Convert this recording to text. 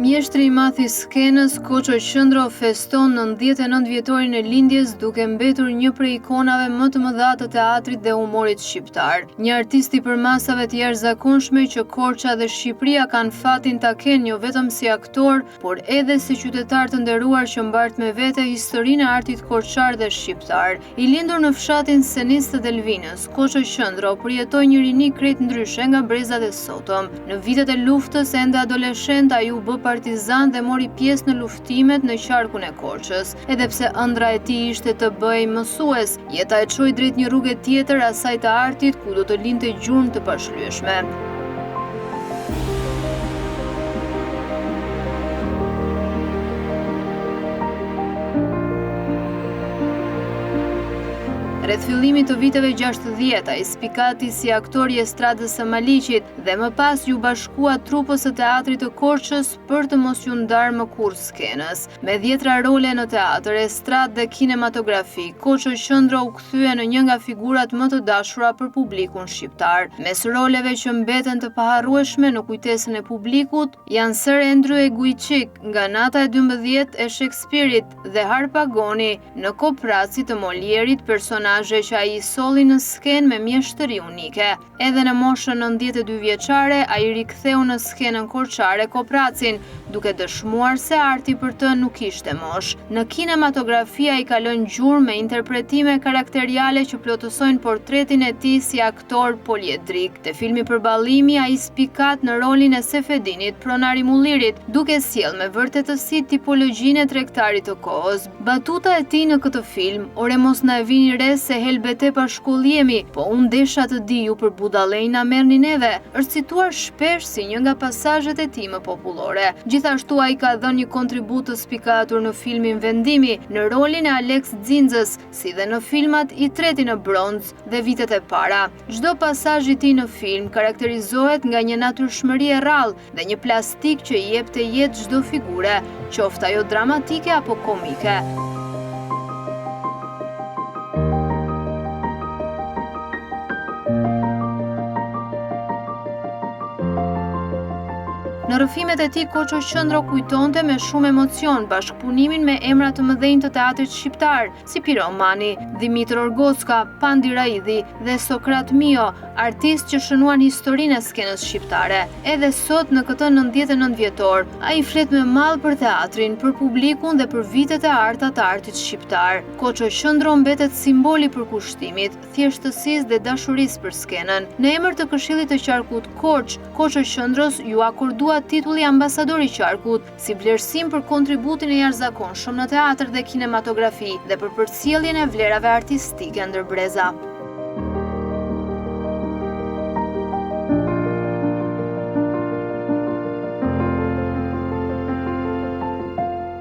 Mjeshtri i madh i skenës, Koço Qëndro feston 99 vjetorin e lindjes duke mbetur një prej ikonave më të mëdha të teatrit dhe humorit shqiptar. Një artist i përmasave të jashtëzakonshme që Korça dhe Shqipëria kanë fatin ta kenë jo vetëm si aktor, por edhe si qytetar të nderuar që mbart me vete historinë e artit korçar dhe shqiptar. I lindur në fshatin Senist të Delvinës, Koço Qëndro përjetoi një rini krejt ndryshe nga brezat e sotëm. Në vitet e luftës ende adoleshent ai u bë partizan dhe mori pjesë në luftimet në qarkun e Korçës. Edhe pse ëndra e tij ishte të bëhej mësues, jeta e çoi drejt një rruge tjetër asaj të artit ku do të linte gjurmë të pashlyeshme. Rreth fillimit të viteve 60, ai spikati si aktor i estradës së Maliqit dhe më pas ju bashkua trupës së teatrit të Korçës për të mos ju ndarë më kurrë skenës. Me 10 role në teatr, estradë dhe kinematografi, Koço Qëndro u kthye në një nga figurat më të dashura për publikun shqiptar. Mes roleve që mbeten të paharrueshme në kujtesën e publikut janë Sir Andrew e Guiçik nga Nata e 12 e Shakespeare-it dhe Harpagoni në Kopraci të Molierit, personazhe që ai solli në skenë me mjeshtëri unike. Edhe në moshën 92 vjeçare, ai riktheu në skenën korçare Kopracin, duke dëshmuar se arti për të nuk ishte moshë. Në kinematografi ai kalon gjurmë me interpretime karakteriale që plotësojnë portretin e tij si aktor poliedrik. Te filmi Përballimi ai spikat në rolin e Sefedinit, pronari Mullirit, duke sjellë me vërtetësi tipologjinë e tregtarit të kohës. Batuta e tij në këtë film, "Ore mos na e vini re se helbete pa shkollë jemi, po unë desha të di ju për budallej na merrni neve", është cituar shpesh si një nga pasazhet e tij më popullore. Gjithashtu ai ka dhënë një kontribut të spikatur në filmin Vendimi, në rolin e Alex Xinxës, si dhe në filmat I treti në bronz dhe Vitet e para. Çdo pasazh i tij në film karakterizohet nga një natyrshmëri e rrallë dhe një plastik që i jep të jetë çdo figure, qoftë ajo dramatike apo komike. Në rrëfimet e tij Koço Qëndro kujtonte me shumë emocion bashkëpunimin me emra të mëdhenj të teatrit shqiptar, si Piro Mani, Dimitër Orgocka, Pandi Raidhi dhe Sokrat Mio, artistë që shënuan historinë e skenës shqiptare. Edhe sot në këtë 99 vjetor, ai flet me mall për teatrin, për publikun dhe për vitet e arta të artit shqiptar. Koço Qëndro mbetet simboli i përkushtimit, thjeshtësisë dhe dashurisë për skenën. Në emër të Këshillit të Qarkut Korç, Koço Qëndros ju akordua titulli ambasador i qarkut, si vlerësim për kontributin e jashtëzakonshëm në teatr dhe kinematografi dhe për përcjelljen e vlerave artistike ndër breza.